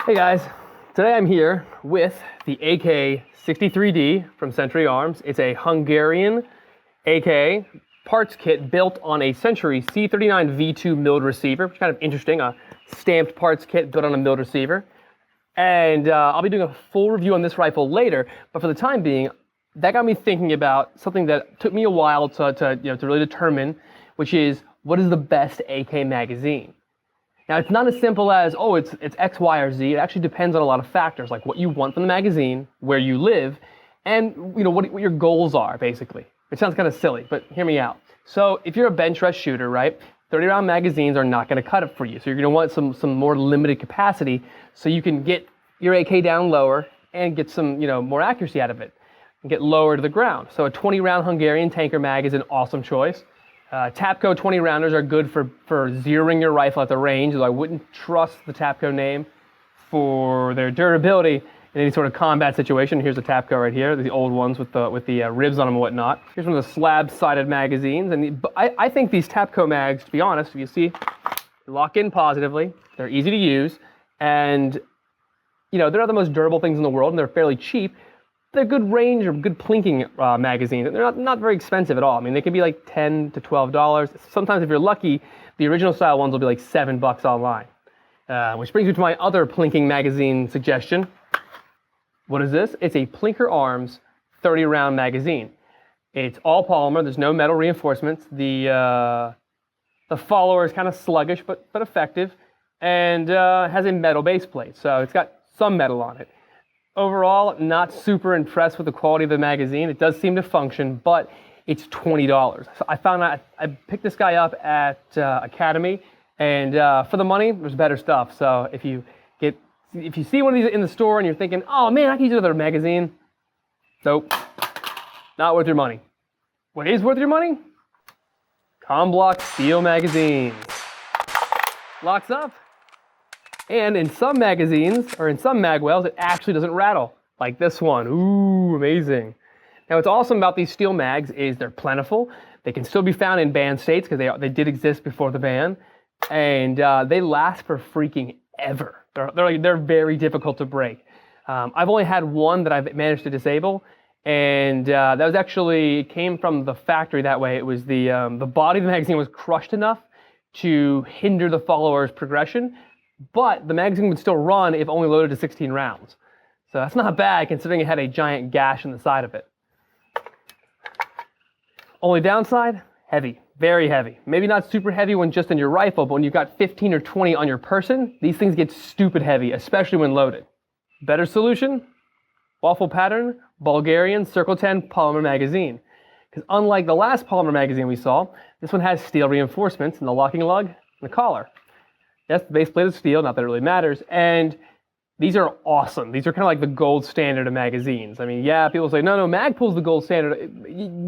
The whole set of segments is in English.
Hey guys, today I'm here with the AK-63D from Century Arms. It's a Hungarian AK parts kit built on a Century C39 V2 milled receiver, which is kind of interesting, a stamped parts kit built on a milled receiver. And I'll be doing a full review on this rifle later, but for the time being, that got me thinking about something that took me a while to really determine, which is, what is the best AK magazine? Now, it's not as simple as, oh, it's X, Y, or Z. It actually depends on a lot of factors, like what you want from the magazine, where you live, and what your goals are, basically. It sounds kind of silly, but hear me out. So if you're a bench rest shooter, right, 30-round magazines are not going to cut it for you. So you're going to want some more limited capacity so you can get your AK down lower and get some more accuracy out of it and get lower to the ground. So a 20-round Hungarian tanker mag is an awesome choice. Tapco 20 rounders are good for zeroing your rifle at the range, though I wouldn't trust the Tapco name for their durability in any sort of combat situation. Here's a Tapco right here, the old ones with the ribs on them and whatnot. Here's one of the slab-sided magazines, and I think these Tapco mags, to be honest, if you see, lock in positively, they're easy to use, and they're not the most durable things in the world, and they're fairly cheap. They're good range or good plinking magazines, and they're not very expensive at all. I mean, they can be like $10 to $12. Sometimes, if you're lucky, the original style ones will be like $7 online. Which brings me to my other plinking magazine suggestion. What is this? It's a Plinker Arms 30-round magazine. It's all polymer. There's no metal reinforcements. The follower is kind of sluggish, but effective, and has a metal base plate, so it's got some metal on it. Overall, not super impressed with the quality of the magazine. It does seem to function, but it's $20. So I found out, I picked this guy up at Academy, and for the money, there's better stuff. So if you see one of these in the store and you're thinking, oh man, I can use another magazine, nope, not worth your money. What is worth your money? Comblock steel magazines. Locks up. And in some magazines, or in some magwells, it actually doesn't rattle, like this one. Ooh, amazing. Now, what's awesome about these steel mags is they're plentiful. They can still be found in banned states, because they did exist before the ban. And they last for freaking ever. They're very difficult to break. I've only had one that I've managed to disable, and that was actually, it came from the factory that way. It was the body of the magazine was crushed enough to hinder the follower's progression, but the magazine would still run if only loaded to 16 rounds. So that's not bad, considering it had a giant gash in the side of it. Only downside, heavy, very heavy. Maybe not super heavy when just in your rifle, but when you've got 15 or 20 on your person, these things get stupid heavy, especially when loaded. Better solution? Waffle pattern, Bulgarian Circle 10 polymer magazine. Because unlike the last polymer magazine we saw, this one has steel reinforcements in the locking lug and the collar. Yes, the base plate is steel, not that it really matters, and these are awesome. These are kind of like the gold standard of magazines. I mean, yeah, people say, no, Magpul's the gold standard.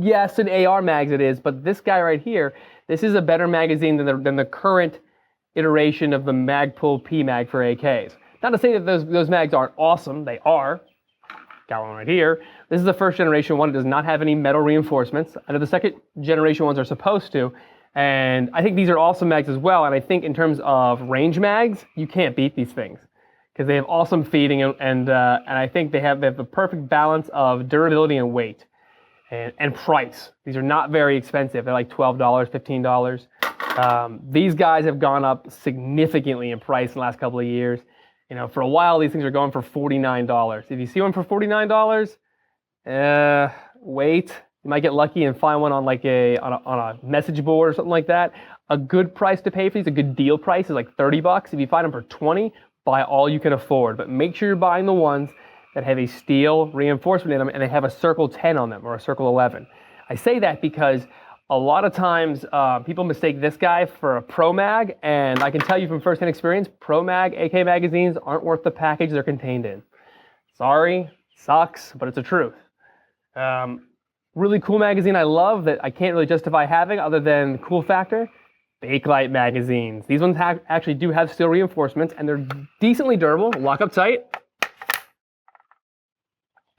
Yes, in AR mags it is, but this guy right here, this is a better magazine than the current iteration of the Magpul P-Mag for AKs. Not to say that those mags aren't awesome, they are. Got one right here. This is the first generation one. It does not have any metal reinforcements. I know the second generation ones are supposed to, and I think these are awesome mags as well. And I think in terms of range mags, you can't beat these things because they have awesome feeding, and I think they have the perfect balance of durability and weight and price. These are not very expensive. They're like $12, $15. These guys have gone up significantly in price in the last couple of years. For a while, these things are going for $49. If you see one for $49, wait. You might get lucky and find one on like on a message board or something like that. A good price to pay for these, a good deal price is like $30. If you find them for $20, buy all you can afford. But make sure you're buying the ones that have a steel reinforcement in them and they have a Circle 10 on them or a Circle 11. I say that because a lot of times people mistake this guy for a Pro Mag, and I can tell you from firsthand experience, Pro Mag AK magazines aren't worth the package they're contained in. Sorry, sucks, but it's the truth. Really cool magazine I love that I can't really justify having other than cool factor, Bakelite magazines. These ones actually do have steel reinforcements, and they're decently durable, lock up tight,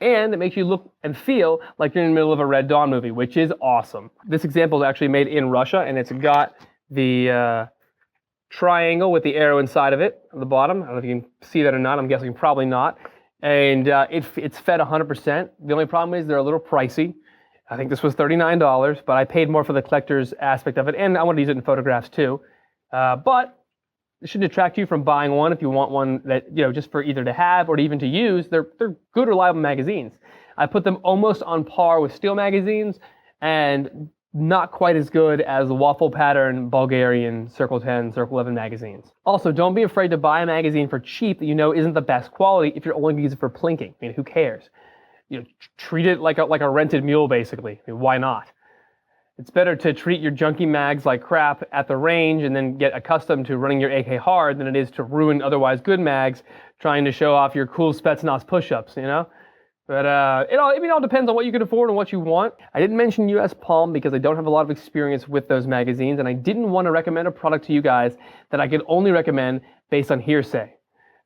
and it makes you look and feel like you're in the middle of a Red Dawn movie, which is awesome. This example is actually made in Russia, and it's got the triangle with the arrow inside of it on the bottom. I don't know if you can see that or not. I'm guessing probably not. And it's fed 100%. The only problem is they're a little pricey. I think this was $39, but I paid more for the collector's aspect of it, and I want to use it in photographs too. But it shouldn't detract you from buying one if you want one that, you know, just for either to have or even to use. They're good, reliable magazines. I put them almost on par with steel magazines, and not quite as good as the waffle pattern Bulgarian Circle 10, Circle 11 magazines. Also, don't be afraid to buy a magazine for cheap that you know isn't the best quality if you're only going to use it for plinking. I mean, who cares? You know, treat it like a rented mule, basically. I mean, why not? It's better to treat your junky mags like crap at the range and then get accustomed to running your AK hard than it is to ruin otherwise good mags trying to show off your cool Spetsnaz push-ups, you know? But it all depends on what you can afford and what you want. I didn't mention US Palm because I don't have a lot of experience with those magazines, and I didn't want to recommend a product to you guys that I could only recommend based on hearsay.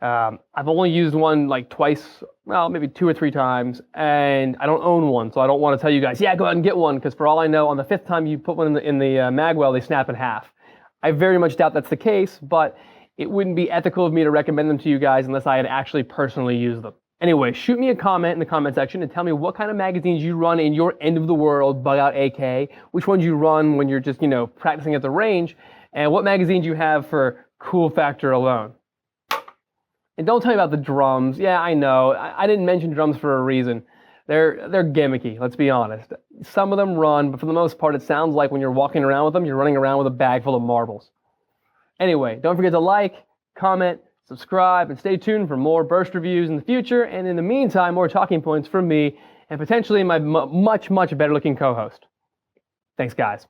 I've only used one like twice, well, maybe 2 or 3 times, and I don't own one, so I don't want to tell you guys, yeah, go out and get one, because for all I know, on the 5th time you put one in the mag well, they snap in half. I very much doubt that's the case, but it wouldn't be ethical of me to recommend them to you guys unless I had actually personally used them. Anyway, shoot me a comment in the comment section and tell me what kind of magazines you run in your end of the world bug out AK, which ones you run when you're just, you know, practicing at the range, and what magazines you have for cool factor alone. And don't tell me about the drums. Yeah, I know. I didn't mention drums for a reason. They're gimmicky, let's be honest. Some of them run, but for the most part, it sounds like when you're walking around with them, you're running around with a bag full of marbles. Anyway, don't forget to like, comment, subscribe, and stay tuned for more burst reviews in the future. And in the meantime, more talking points from me and potentially my much, much better looking co-host. Thanks, guys.